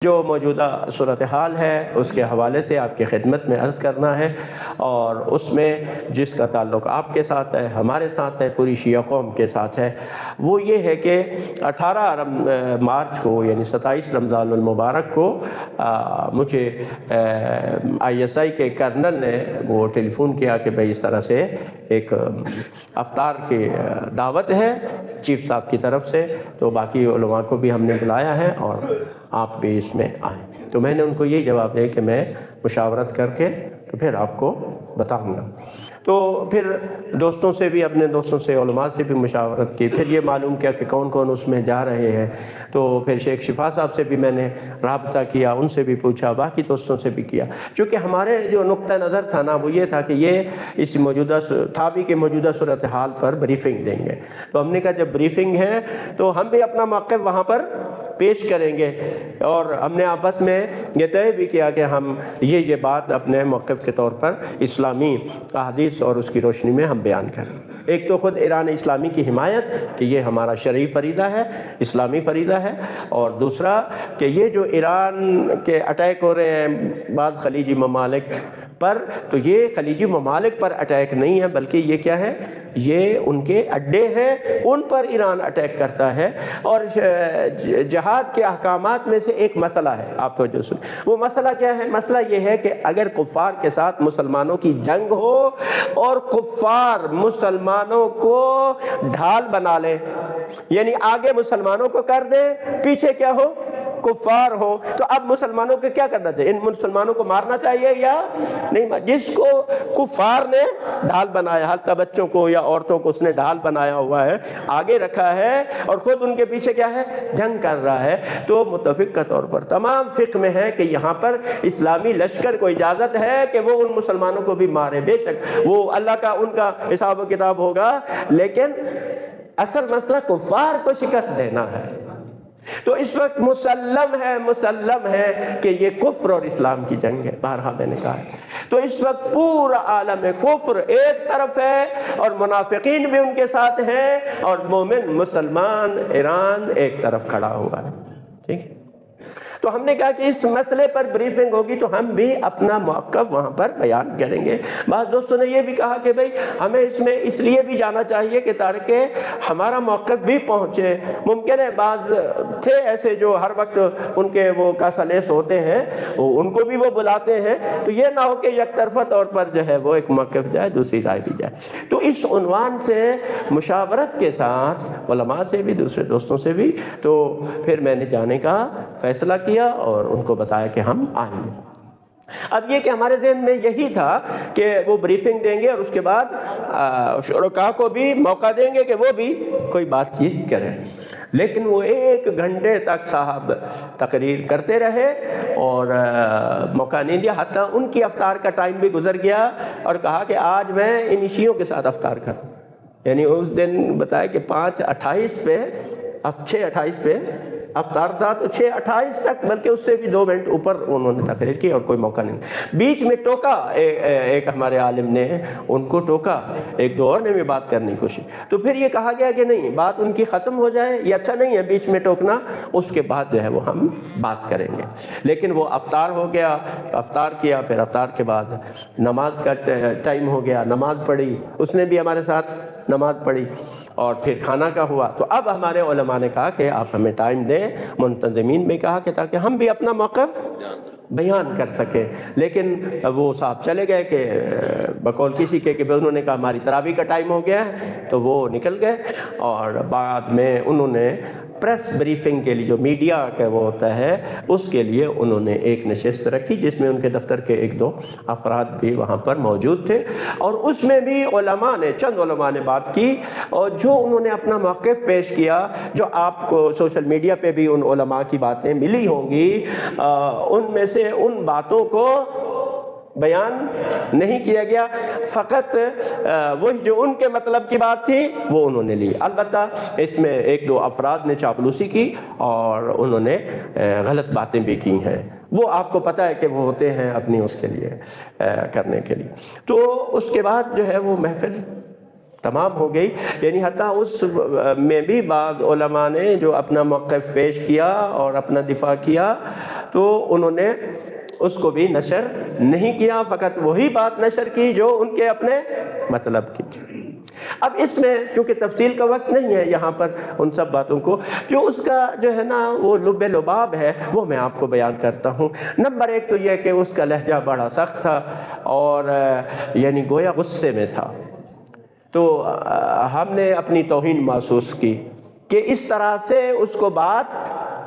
جو موجودہ صورتحال ہے اس کے حوالے سے آپ کی خدمت میں عرض کرنا ہے، اور اس میں جس کا تعلق آپ کے ساتھ ہے، ہمارے ساتھ ہے، پوری شیعہ قوم کے ساتھ ہے، وہ یہ ہے کہ 18 مارچ کو یعنی 27 رمضان المبارک کو مجھے ISI کے کرنل نے وہ ٹیلی فون کیا کہ بھئی اس طرح سے ایک افطار کی دعوت ہے چیف صاحب کی طرف سے، تو باقی علماء کو بھی ہم نے بلایا ہے اور آپ بھی اس میں آئیں۔ تو میں نے ان کو یہ جواب دیا کہ میں مشاورت کر کے تو پھر آپ کو بتاؤں گا۔ تو پھر دوستوں سے بھی، اپنے دوستوں سے، علماء سے بھی مشاورت کی، پھر یہ معلوم کیا کہ کون کون اس میں جا رہے ہیں، تو پھر شیخ شفا صاحب سے بھی میں نے رابطہ کیا، ان سے بھی پوچھا، باقی دوستوں سے بھی کیا، چونکہ ہمارے جو نقطہ نظر تھا نا وہ یہ تھا کہ یہ اس موجودہ تھابی کے موجودہ صورتحال پر بریفنگ دیں گے۔ تو ہم نے کہا جب بریفنگ ہے تو ہم بھی اپنا موقف وہاں پر پیش کریں گے، اور ہم نے آپس میں یہ طے بھی کیا کہ ہم یہ بات اپنے موقف کے طور پر اسلامی احادیث اور اس کی روشنی میں ہم بیان کریں۔ ایک تو خود ایران اسلامی کی حمایت کہ یہ ہمارا شرعی فریضہ ہے، اسلامی فریضہ ہے، اور دوسرا کہ یہ جو ایران کے اٹیک ہو رہے ہیں بعض خلیجی ممالک پر، تو یہ خلیجی ممالک پر اٹیک نہیں ہے، بلکہ یہ کیا ہے، یہ ان کے اڈے ہیں، ان پر ایران اٹیک کرتا ہے۔ اور جہاد کے احکامات میں سے ایک مسئلہ ہے، آپ تو جو سن، وہ مسئلہ کیا ہے؟ مسئلہ یہ ہے کہ اگر کفار کے ساتھ مسلمانوں کی جنگ ہو اور کفار مسلمانوں کو ڈھال بنا لے، یعنی آگے مسلمانوں کو کر دے، پیچھے کیا ہو، کفار ہو، تو اب مسلمانوں کو کیا کرنا چاہیے؟ ان مسلمانوں کو مارنا چاہیے یا نہیں؟ جس کو کفار نے ڈھال بنایا، حتیٰ بچوں کو یا عورتوں کو اس نے ڈھال بنایا ہوا ہے، آگے رکھا ہے، اور خود ان کے پیچھے کیا ہے، جنگ کر رہا ہے، تو متفق کے طور پر تمام فقہ میں ہے کہ یہاں پر اسلامی لشکر کو اجازت ہے کہ وہ ان مسلمانوں کو بھی مارے، بے شک وہ اللہ کا ان کا حساب و کتاب ہوگا، لیکن اصل مسئلہ کفار کو شکست دینا ہے۔ تو اس وقت مسلم ہے کہ یہ کفر اور اسلام کی جنگ ہے، بارہا میں نے کہا ہے۔ تو اس وقت پورا عالم کفر ایک طرف ہے اور منافقین بھی ان کے ساتھ ہیں، اور مومن مسلمان ایران ایک طرف کھڑا ہوا ہے، ٹھیک ہے؟ تو ہم نے کہا کہ اس مسئلے پر بریفنگ ہوگی تو ہم بھی اپنا موقف وہاں پر بیان کریں گے۔ بعض دوستوں نے یہ بھی کہا کہ بھئی ہمیں اس میں اس لیے بھی جانا چاہیے کہ تاکہ ہمارا موقف بھی پہنچے۔ ممکن ہے بعض تھے ایسے جو ہر وقت ان کے وہ کاسلیس ہوتے ہیں، ان کو بھی وہ بلاتے ہیں، تو یہ نہ ہو کہ یک طرفہ طور پر جو ہے وہ ایک موقف جائے، دوسری رائے بھی جائے۔ تو اس عنوان سے مشاورت کے ساتھ علماء سے بھی، دوسرے دوستوں سے بھی، تو پھر میں نے جانے کا فیصلہ کیا اور ان کو بتایا کہ ہم آئیں گے۔ اب یہ کہ ہمارے ذہن میں یہی تھا کہ وہ بریفنگ دیں گے اور اس کے بعد شرکاء کو بھی موقع دیں گے کہ وہ بھی کوئی بات چیت کریں، لیکن وہ 1 گھنٹے تک صاحب تقریر کرتے رہے اور موقع نہیں دیا، حتیٰ ان کی افطار کا ٹائم بھی گزر گیا، اور کہا کہ آج میں ان شیعوں کے ساتھ افطار کروں، یعنی اس دن بتایا کہ 5:28 پہ، اب 6:28 پہ افطار تھا، تو 6:28 تک، بلکہ اس سے بھی 2 منٹ اوپر انہوں نے تقریر کی اور کوئی موقع نہیں۔ بیچ میں ٹوکا ایک ہمارے عالم نے، ان کو ٹوکا، ایک دو اور نے بھی بات کرنے کی کوشش، تو پھر یہ کہا گیا کہ نہیں، بات ان کی ختم ہو جائے، یہ اچھا نہیں ہے بیچ میں ٹوکنا، اس کے بعد جو ہے وہ ہم بات کریں گے۔ لیکن وہ افطار ہو گیا، افطار کیا، پھر افطار کے بعد نماز کا ٹائم ہو گیا، نماز پڑھی، اس نے بھی ہمارے ساتھ نماز پڑھی، اور پھر کھانا کا ہوا۔ تو اب ہمارے علماء نے کہا کہ آپ ہمیں ٹائم دیں، منتظمین نے کہا کہ تاکہ ہم بھی اپنا موقف بیان کر سکیں، لیکن وہ صاحب چلے گئے کہ بقول کسی کے کہ انہوں نے کہا ہماری تراویح کا ٹائم ہو گیا ہے، تو وہ نکل گئے، اور بعد میں انہوں نے پریس بریفنگ کے لیے جو میڈیا کا وہ ہوتا ہے، اس کے لیے انہوں نے ایک نشست رکھی جس میں ان کے دفتر کے 1-2 افراد بھی وہاں پر موجود تھے، اور اس میں بھی علماء نے، چند علماء نے بات کی، اور جو انہوں نے اپنا موقف پیش کیا، جو آپ کو سوشل میڈیا پہ بھی ان علماء کی باتیں ملی ہوں گی، ان میں سے ان باتوں کو بیان نہیں کیا گیا، فقط وہی جو ان کے مطلب کی بات تھی وہ انہوں نے لی۔ البتہ اس میں 1-2 افراد نے چاپلوسی کی اور انہوں نے غلط باتیں بھی کی ہیں، وہ آپ کو پتہ ہے کہ وہ ہوتے ہیں اپنی اس کے لیے کرنے کے لیے۔ تو اس کے بعد جو ہے وہ محفل تمام ہو گئی. یعنی حتیٰ اس میں بھی بعض علماء نے جو اپنا موقف پیش کیا اور اپنا دفاع کیا تو انہوں نے اس کو بھی نشر نہیں کیا، فقط وہی بات نشر کی جو ان کے اپنے مطلب کی تھی. اب اس میں چونکہ تفصیل کا وقت نہیں ہے یہاں پر ان سب باتوں کو، جو اس کا جو ہے نا وہ لب لباب ہے وہ میں آپ کو بیان کرتا ہوں. نمبر ایک تو یہ کہ اس کا لہجہ بڑا سخت تھا اور یعنی گویا غصے میں تھا. تو ہم نے اپنی توہین محسوس کی کہ اس طرح سے اس کو بات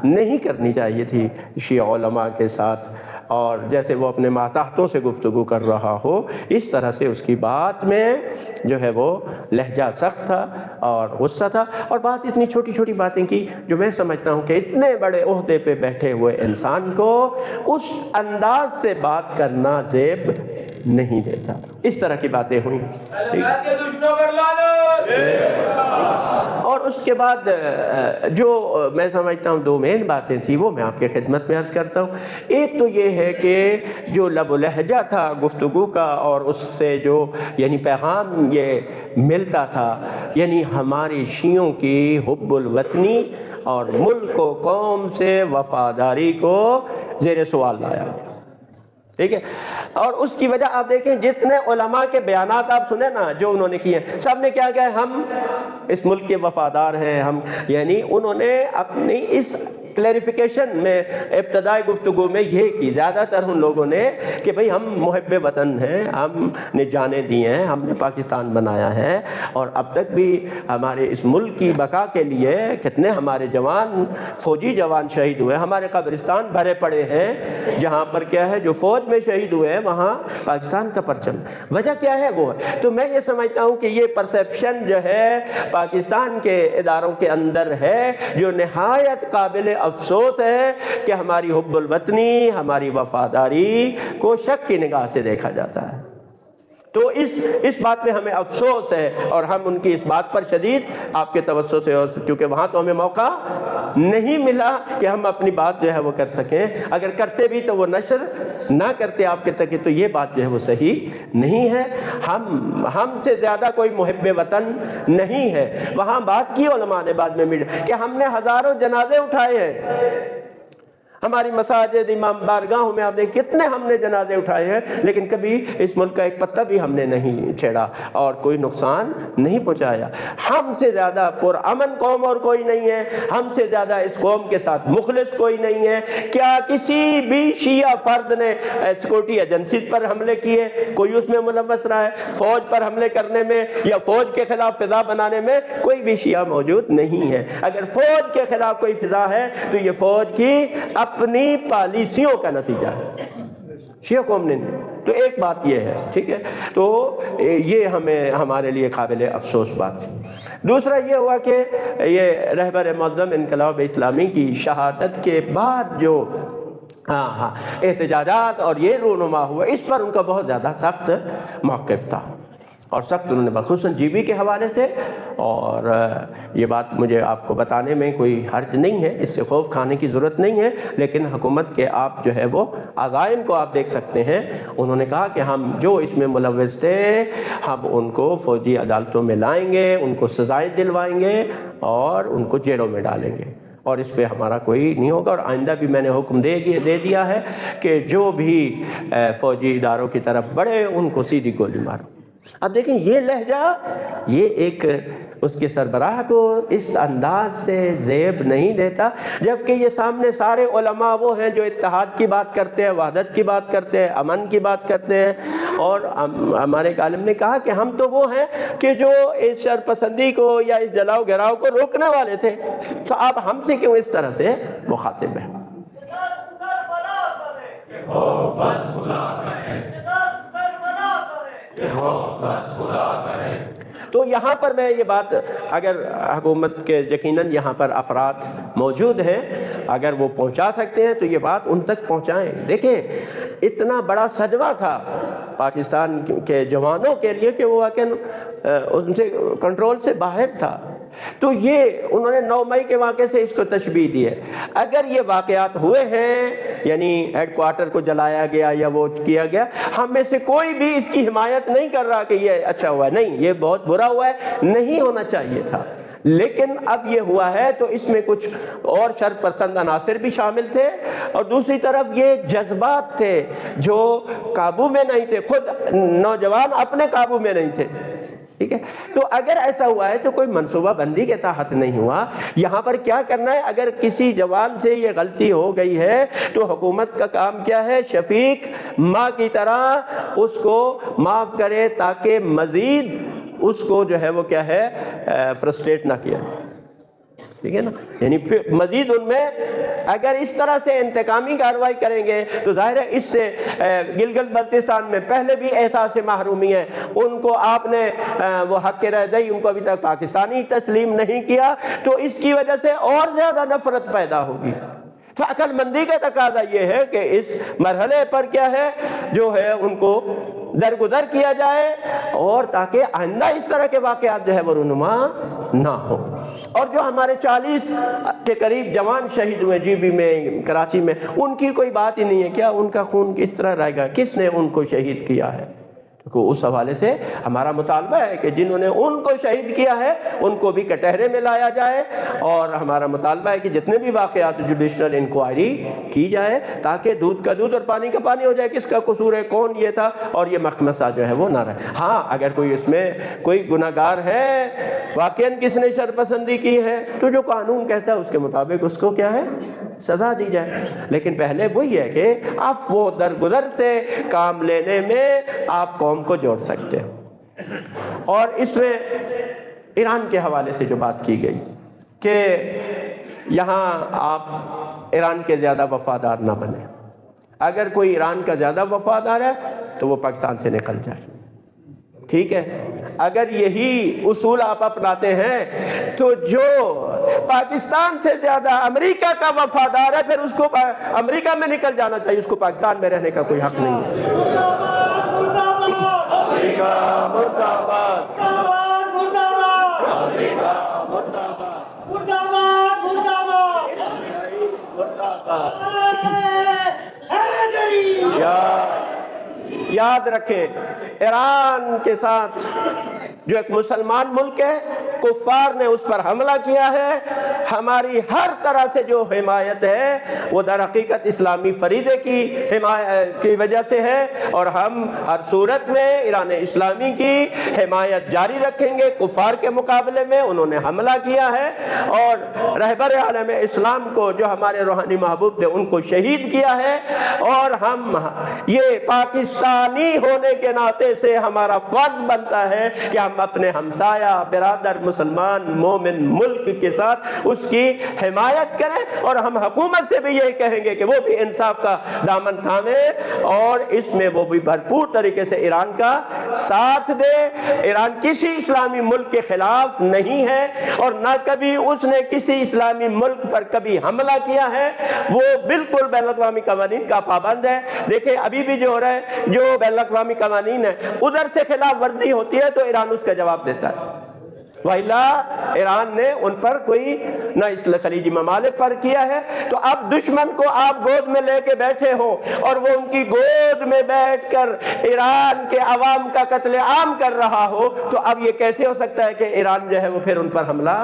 نہیں کرنی چاہیے تھی شیعہ علماء کے ساتھ، اور جیسے وہ اپنے ماتحتوں سے گفتگو کر رہا ہو اس طرح سے اس کی بات میں جو ہے وہ لہجہ سخت تھا اور غصہ تھا. اور بات اتنی چھوٹی چھوٹی باتیں کی جو میں سمجھتا ہوں کہ اتنے بڑے عہدے پہ بیٹھے ہوئے انسان کو اس انداز سے بات کرنا زیب نہیں دیتا. اس طرح کی باتیں ہوئیں. اور اس کے بعد جو میں سمجھتا ہوں دو مین باتیں تھیں وہ میں آپ کی خدمت میں عرض کرتا ہوں. ایک تو یہ ہے کہ جو لب و لہجہ تھا گفتگو کا اور اس سے جو یعنی پیغام یہ ملتا تھا، یعنی ہماری شیعوں کی حب الوطنی اور ملک و قوم سے وفاداری کو زیر سوال لایا. ٹھیک ہے. اور اس کی وجہ آپ دیکھیں جتنے علماء کے بیانات آپ سنیں نا جو انہوں نے کیے سب نے کیا کہا ہم اس ملک کے وفادار ہیں. ہم یعنی انہوں نے اپنی اس کلیریفیکیشن میں ابتدائی گفتگو میں یہ کی زیادہ تر ان لوگوں نے کہ بھئی ہم محب وطن ہیں، ہم نے جانیں دی ہیں، ہم نے پاکستان بنایا ہے اور اب تک بھی ہمارے اس ملک کی بقا کے لیے کتنے ہمارے جوان فوجی جوان شہید ہوئے، ہمارے قبرستان بھرے پڑے ہیں جہاں پر کیا ہے جو فوج میں شہید ہوئے ہیں وہاں پاکستان کا پرچم. وجہ کیا ہے وہ ہے. تو میں یہ سمجھتا ہوں کہ یہ پرسیپشن جو ہے پاکستان کے اداروں کے اندر ہے جو نہایت قابل افسوس ہے کہ ہماری حب الوطنی ہماری وفاداری کو شک کی نگاہ سے دیکھا جاتا ہے. تو اس بات میں ہمیں افسوس ہے اور ہم ان کی اس بات پر شدید آپ کے توسط سے کیونکہ وہاں تو ہمیں موقع نہیں ملا کہ ہم اپنی بات جو ہے وہ کر سکیں. اگر کرتے بھی تو وہ نشر نہ کرتے آپ کے تک، تو یہ بات جو ہے وہ صحیح نہیں ہے. ہم سے زیادہ کوئی محب وطن نہیں ہے. وہاں بات کی علماء نے بعد میں کہ ہم نے ہزاروں جنازے اٹھائے ہیں. ہماری مساجد امام بارگاہوں میں آپ دیکھیں کتنے ہم نے جنازے اٹھائے ہیں، لیکن کبھی اس ملک کا ایک پتہ بھی ہم نے نہیں چھیڑا اور کوئی نقصان نہیں پہنچایا. ہم سے زیادہ پرامن قوم اور کوئی نہیں ہے، ہم سے زیادہ اس قوم کے ساتھ مخلص کوئی نہیں ہے. کیا کسی بھی شیعہ فرد نے سیکورٹی ایجنسیز پر حملے کیے؟ کوئی اس میں ملوث رہا ہے؟ فوج پر حملے کرنے میں یا فوج کے خلاف فضا بنانے میں کوئی بھی شیعہ موجود نہیں ہے. اگر فوج کے خلاف کوئی فضا ہے تو یہ فوج کی اپنی پالیسیوں کا نتیجہ ہے، شیعہ قوم نے نہیں. تو ایک بات یہ ہے. ٹھیک ہے. تو یہ ہمارے لیے قابل افسوس بات. دوسرا یہ ہوا کہ یہ رہبر معظم انقلاب اسلامی کی شہادت کے بعد جو احتجاجات اور یہ رونما ہوا اس پر ان کا بہت زیادہ سخت موقف تھا اور سخت انہوں نے خصوصاً جی بی کے حوالے سے. اور یہ بات مجھے آپ کو بتانے میں کوئی حرج نہیں ہے، اس سے خوف کھانے کی ضرورت نہیں ہے، لیکن حکومت کے آپ جو ہے وہ عزائم کو آپ دیکھ سکتے ہیں. انہوں نے کہا کہ ہم جو اس میں ملوث تھے ہم ان کو فوجی عدالتوں میں لائیں گے، ان کو سزائیں دلوائیں گے اور ان کو جیلوں میں ڈالیں گے اور اس پہ ہمارا کوئی نہیں ہوگا. اور آئندہ بھی میں نے حکم دے دیا ہے کہ جو بھی فوجی اداروں کی طرف بڑھے ان کو سیدھی گولی مارو. اب دیکھیں یہ لہجہ یہ ایک اس کے سربراہ کو اس انداز سے زیب نہیں دیتا، جبکہ یہ سامنے سارے علماء وہ ہیں جو اتحاد کی بات کرتے ہیں، وحدت کی بات کرتے ہیں، امن کی بات کرتے ہیں. اور ہمارے ایک عالم نے کہا کہ ہم تو وہ ہیں کہ جو اس شرپسندی کو یا اس جلاؤ گھراؤ کو روکنے والے تھے، تو آپ ہم سے کیوں اس طرح سے مخاطب ہیں؟ تو یہاں پر میں یہ بات اگر حکومت کے یقیناً یہاں پر افراد موجود ہیں اگر وہ پہنچا سکتے ہیں تو یہ بات ان تک پہنچائیں. دیکھیں اتنا بڑا صدمہ تھا پاکستان کے جوانوں کے لیے کہ وہ واقعاً ان سے کنٹرول سے باہر تھا. تو یہ انہوں نے 9 مئی کے واقعے سے اس کو تشبیہ دی ہے۔ اگر یہ واقعات ہوئے ہیں، یعنی ہیڈ کوارٹر کو جلایا گیا یا وہ کیا گیا، ہم میں سے کوئی بھی اس کی حمایت نہیں کر رہا کہ یہ اچھا ہوا ہے، نہیں، یہ بہت برا ہوا ہے، نہیں ہونا چاہیے تھا، لیکن اب یہ ہوا ہے تو اس میں کچھ اور شر پسند عناصر بھی شامل تھے، اور دوسری طرف یہ جذبات تھے جو قابو میں نہیں تھے، خود نوجوان اپنے قابو میں نہیں تھے، ٹھیک ہے۔ تو اگر ایسا ہوا ہے تو کوئی منصوبہ بندی کے تحت نہیں ہوا۔ یہاں پر کیا کرنا ہے، اگر کسی جوان سے یہ غلطی ہو گئی ہے تو حکومت کا کام کیا ہے، شفیق ماں کی طرح اس کو معاف کرے تاکہ مزید اس کو جو ہے وہ کیا ہے فرسٹریٹ نہ کیا، ٹھیک ہے نا، یعنی پھر مزید ان میں اگر اس طرح سے انتقامی کارروائی کریں گے تو ظاہر ہے اس سے گلگت بلتستان میں پہلے بھی احساس محرومی ہے، ان کو آپ نے وہ حق رہدہی ان کو ابھی تک پاکستانی تسلیم نہیں کیا، تو اس کی وجہ سے اور زیادہ نفرت پیدا ہوگی۔ تو عقل مندی کا تقاضا یہ ہے کہ اس مرحلے پر کیا ہے جو ہے ان کو درگزر کیا جائے، اور تاکہ آئندہ اس طرح کے واقعات جو ہے وہ رونما نہ ہو۔ اور جو ہمارے 40 کے قریب جوان شہید ہوئے جی بی میں، کراچی میں، ان کی کوئی بات ہی نہیں ہے، کیا ان کا خون کس طرح رہے گا، کس نے ان کو شہید کیا ہے؟ تو اس حوالے سے ہمارا مطالبہ ہے کہ جنہوں نے ان کو شہید کیا ہے ان کو بھی کٹہرے میں لایا جائے، اور ہمارا مطالبہ ہے کہ جتنے بھی واقعات جوڈیشنل انکوائری کی جائے تاکہ دودھ کا دودھ اور پانی کا پانی ہو جائے، کس کا قصور ہے، کون یہ تھا، اور یہ مخمصہ جو ہے وہ نہ رہے۔ ہاں اگر کوئی اس میں کوئی گناہگار ہے، واقعاً کس نے شرپسندی کی ہے، تو جو قانون کہتا ہے اس کے مطابق اس کو کیا ہے سزا دی جائے، لیکن پہلے وہی ہے کہ آپ وہ درگزر سے کام لینے میں آپ قوم کو جوڑ سکتے ہیں۔ اور اس میں ایران کے حوالے سے جو بات کی گئی کہ یہاں آپ ایران کے زیادہ وفادار نہ بنیں، اگر کوئی ایران کا زیادہ وفادار ہے تو وہ پاکستان سے نکل جائے، ٹھیک ہے۔ اگر یہی اصول آپ اپناتے ہیں تو جو پاکستان سے زیادہ امریکہ کا وفادار ہے پھر اس کو امریکہ میں نکل جانا چاہیے، اس کو پاکستان میں رہنے کا کوئی حق نہیں ہے۔ امریکہ مرد آباد، امریکہ مرد آباد۔ یاد رکھیں ایران کے ساتھ جو ایک مسلمان ملک ہے، کفار نے اس پر حملہ کیا ہے، ہماری ہر طرح سے جو حمایت ہے وہ در حقیقت اسلامی فریضے کی حمایت کی وجہ سے ہے، اور ہم ہر صورت میں ایران اسلامی کی حمایت جاری رکھیں گے۔ کفار کے مقابلے میں انہوں نے حملہ کیا ہے، اور رہبر عالم اسلام کو جو ہمارے روحانی محبوب تھے ان کو شہید کیا ہے، اور ہم یہ پاکستانی ہونے کے ناطے سے ہمارا فرض بنتا ہے کہ ہم اپنے ہمسایہ برادر مسلمان مومن ملک کے ساتھ اس کی حمایت کریں، اور ہم حکومت سے بھی یہی کہیں گے کہ وہ بھی انصاف کا دامن تھامے، اور اس میں وہ بھی بھرپور طریقے سے ایران کا ساتھ دے۔ ایران کسی اسلامی ملک کے خلاف نہیں ہے، اور نہ کبھی اس نے کسی اسلامی ملک پر کبھی حملہ کیا ہے، وہ بالکل بین الاقوامی قوانین کا پابند ہے۔ دیکھیں ابھی بھی جو ہو رہا ہے، جو بین الاقوامی قوانین ہے ادھر سے خلاف ورزی ہوتی ہے تو ایران اس کا جواب دیتا ہے، وَإِلَّا ایران نے ان پر کوئی نہ اس خلیجی ممالک پر کیا ہے۔ تو اب دشمن کو آپ گود میں لے کے بیٹھے ہو اور وہ ان کی گود میں بیٹھ کر ایران کے عوام کا قتل عام کر رہا ہو، تو اب یہ کیسے ہو سکتا ہے کہ ایران جو ہے وہ پھر ان پر حملہ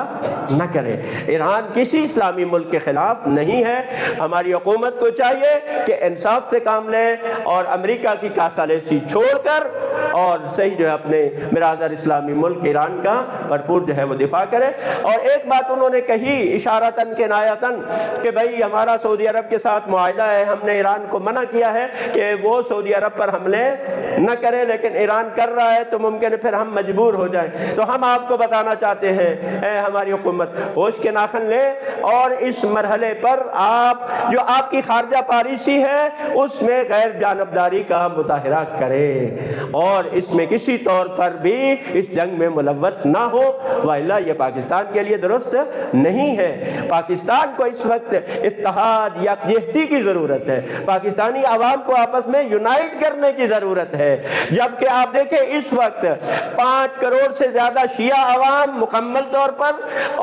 نہ کرے؟ ایران کسی اسلامی ملک کے خلاف نہیں ہے۔ ہماری حکومت کو چاہیے کہ انصاف سے کام لے اور امریکہ کی کاسالیسی چھوڑ کر اور صحیح جو ہے اپنے برادر اسلامی ملک ایران کا بھرپور جو ہے وہ دفاع کرے۔ اور ایک بات انہوں نے کہی اشارتاً کنایتاً کہ بھئی ہمارا سعودی عرب کے ساتھ معاہدہ ہے، ہم نے ایران کو منع کیا ہے کہ وہ سعودی عرب پر حملے نہ کرے، لیکن ایران کر رہا ہے تو ممکن ہے پھر ہم مجبور ہو جائیں۔ تو ہم آپ کو بتانا چاہتے ہیں اے ہماری حکومت، ہوش کے ناخن لیں اور اس مرحلے پر آپ جو آپ کی خارجہ پالیسی ہے اس میں غیر جانبداری کا مظاہرہ کریں، اور اس میں کسی طور پر بھی اس جنگ میں ملوث نہ ہو، وإلا یہ پاکستان کے لیے درست نہیں ہے۔ پاکستان کو اس وقت اتحاد، یکجہتی کی ضرورت ہے، پاکستانی عوام کو آپس میں یونائٹ کرنے کی ضرورت ہے۔ جبکہ آپ دیکھیں اس وقت 5 کروڑ سے زیادہ شیعہ عوام مکمل طور پر،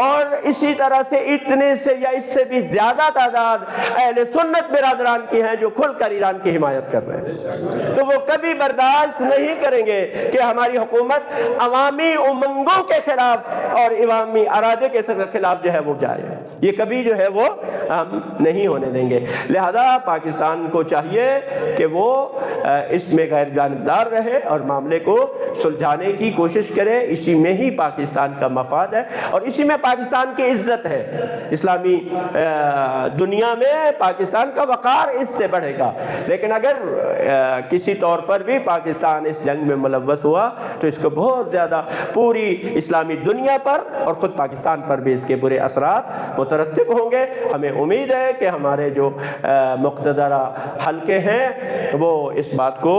اور اسی طرح سے اتنے سے یا اس سے بھی زیادہ تعداد اہل سنت برادران کی ہیں جو کھل کر ایران کی حمایت کر رہے ہیں۔ تو وہ کبھی برداشت نہیں کریں گے کہ ہماری حکومت عوامی امنگوں کے خلاف اور عوامی ارادے کے خلاف جو ہے وہ جائے، یہ کبھی جو ہے وہ ہم نہیں ہونے دیں گے۔ لہذا پاکستان کو چاہیے کہ وہ اس میں غیر جانبدار رہے اور معاملے کو سلجھانے کی کوشش کرے، اسی میں ہی پاکستان کا مفاد ہے اور اسی میں پاکستان کی عزت ہے۔ اسلامی دنیا میں پاکستان کا وقار اس سے بڑھے گا، لیکن اگر کسی طور پر بھی پاکستان اس جنگ میں ملوث ہوا تو اس کو بہت زیادہ پوری اسلامی دنیا پر اور خود پاکستان پر بھی اس کے برے اثرات مترتب ہوں گے۔ ہمیں امید ہے کہ ہمارے جو مقتدرہ حلقے ہیں وہ اس بات کو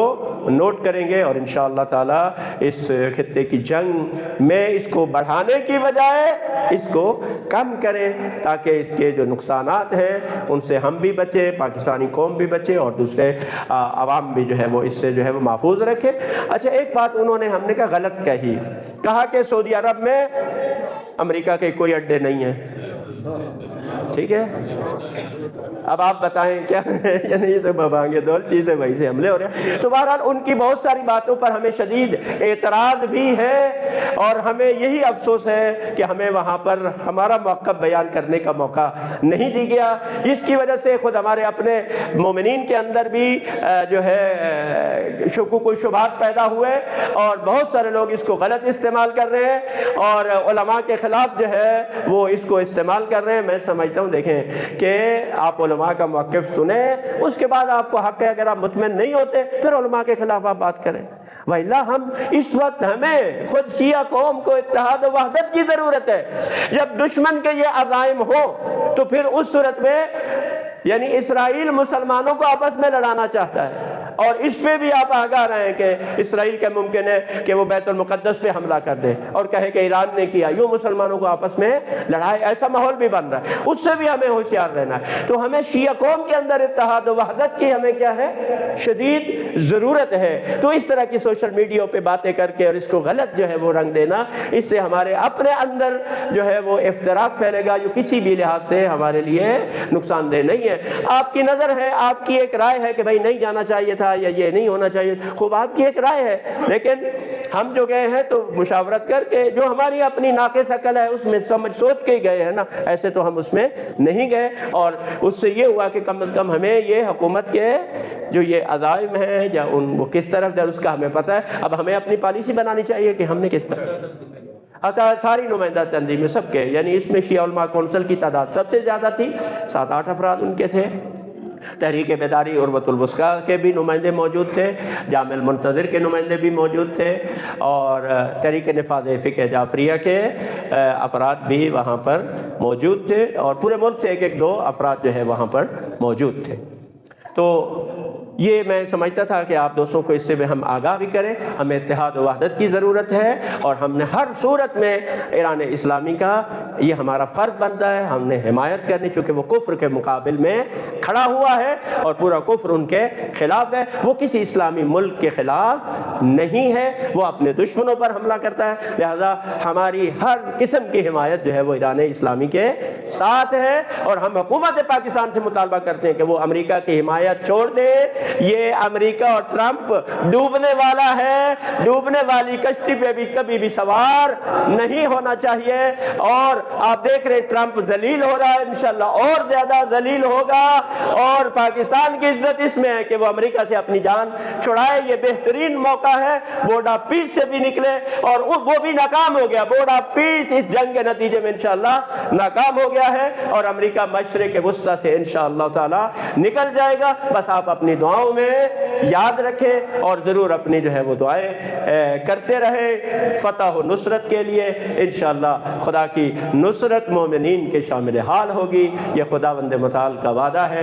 نوٹ کریں گے اور انشاءاللہ تعالی اس خطے کی جنگ میں اس کو بڑھانے کی بجائے اس کو کم کریں، تاکہ اس کے جو نقصانات ہیں ان سے ہم بھی بچیں، پاکستانی قوم بھی بچے اور دوسرے عوام بھی جو ہے وہ اس سے جو ہے وہ محفوظ رکھے۔ اچھا، ایک بات انہوں نے ہم نے کہا غلط کہا کہ سعودی عرب میں امریکہ کے کوئی اڈے نہیں ہیں۔ ٹھیک ہے، اب آپ بتائیں کیا یعنی یہ تو بابانگے دول چیزیں وہی سے حملے ہو رہے ہیں۔ تو بہرحال ان کی بہت ساری باتوں پر ہمیں شدید اعتراض بھی ہے اور ہمیں یہی افسوس ہے کہ ہمیں وہاں پر ہمارا موقف بیان کرنے کا موقع نہیں دی گیا، جس کی وجہ سے خود ہمارے اپنے مومنین کے اندر بھی جو ہے شکوک و شبہات پیدا ہوئے اور بہت سارے لوگ اس کو غلط استعمال کر رہے ہیں اور علماء کے خلاف جو ہے وہ اس کو استعمال کر رہے ہیں۔ میں سمجھتا ہوں دیکھیں کہ آپ علماء کا موقف سنیں، اس کے بعد آپ کو حق ہے، اگر آپ مطمئن نہیں ہوتے پھر علماء کے خلاف آپ بات کریں، وَإِلَّا ہم اس وقت ہمیں خود شیعہ قوم کو اتحاد و وحدت کی ضرورت ہے۔ جب دشمن کے یہ عزائم ہوں تو پھر اس صورت میں یعنی اسرائیل مسلمانوں کو آپس میں لڑانا چاہتا ہے اور اس پہ بھی آپ آگاہ رہیں کہ اسرائیل کے ممکن ہے کہ وہ بیت المقدس پہ حملہ کر دے اور کہے کہ ایران نے کیا، یوں مسلمانوں کو آپس میں لڑائے، ایسا ماحول بھی بن رہا ہے، اس سے بھی ہمیں ہوشیار رہنا ہے۔ تو ہمیں شیعہ قوم کے اندر اتحاد و وحدت کی ہمیں کیا ہے، شدید ضرورت ہے۔ تو اس طرح کی سوشل میڈیا پہ باتیں کر کے اور اس کو غلط جو ہے وہ رنگ دینا، اس سے ہمارے اپنے اندر جو ہے وہ افتراق پھیلے گا جو کسی بھی لحاظ سے ہمارے لیے نقصان دہ نہیں ہے۔ آپ کی نظر ہے، آپ کی ایک رائے ہے کہ بھائی نہیں جانا چاہیے تھا یا یہ نہیں ہونا چاہیے، خوب آپ کی ایک رائے ہے، لیکن ہم جو گئے ہیں تو مشاورت کر کے جو ہماری اپنی ناقص عقل ہے اس میں سمجھ سوچ کے گئے ہیں نا، ایسے تو ہم اس میں نہیں گئے اور اس سے یہ ہوا کہ کم از کم ہمیں یہ حکومت کے جو یہ عزائم ہیں یا ان وہ کس طرف جائے اس کا ہمیں پتہ ہے۔ اب ہمیں اپنی پالیسی بنانی چاہیے کہ ہم نے کس طرح ساری نمائندہ تنظیمیں سب کے، یعنی اس میں شیعہ علماء کونسل کی تعداد سب سے زیادہ تھی، 7-8 افراد ان کے تھے۔ تحریک بیداری عروۃ الوثقیٰ کے بھی نمائندے موجود تھے، جامع المنتظر کے نمائندے بھی موجود تھے اور تحریک نفاذ فقہ جعفریہ کے افراد بھی وہاں پر موجود تھے اور پورے ملک سے 1-2 افراد جو ہے وہاں پر موجود تھے۔ تو یہ میں سمجھتا تھا کہ آپ دوستوں کو اس سے بھی ہم آگاہ بھی کریں، ہمیں اتحاد و وحدت کی ضرورت ہے اور ہم نے ہر صورت میں ایران اسلامی کا یہ ہمارا فرض بنتا ہے، ہم نے حمایت کرنی، چونکہ وہ کفر کے مقابل میں کھڑا ہوا ہے اور پورا کفر ان کے خلاف ہے، وہ کسی اسلامی ملک کے خلاف نہیں ہے، وہ اپنے دشمنوں پر حملہ کرتا ہے، لہذا ہماری ہر قسم کی حمایت جو ہے وہ ایران اسلامی کے ساتھ ہے اور ہم حکومت پاکستان سے مطالبہ کرتے ہیں کہ وہ امریکہ کی حمایت چھوڑ دے۔ یہ امریکہ اور ٹرمپ ڈوبنے والا ہے، ڈوبنے والی کشتی پہ بھی کبھی بھی سوار نہیں ہونا چاہیے اور آپ دیکھ رہے ٹرمپ ذلیل ہو رہا ہے، انشاءاللہ اور زیادہ ذلیل ہوگا اور پاکستان کی عزت اس میں ہے کہ وہ امریکہ سے اپنی جان چھڑائے۔ یہ بہترین موقع ہے، بورڈ آف پیس سے بھی نکلے اور وہ بھی ناکام ہو گیا، بورڈ آف پیس اس جنگ کے نتیجے میں انشاءاللہ ناکام ہو گیا ہے اور امریکہ مشرق وسطی سے انشاءاللہ تعالی نکل جائے گا۔ بس آپ اپنی دعاؤں میں یاد رکھیں اور ضرور اپنی جو ہے وہ دعائیں کرتے رہیں فتح و نصرت کے لیے۔ انشاءاللہ خدا کی نصرت مومنین کے شامل حال ہوگی، یہ خداوند متعال کا وعدہ ہے۔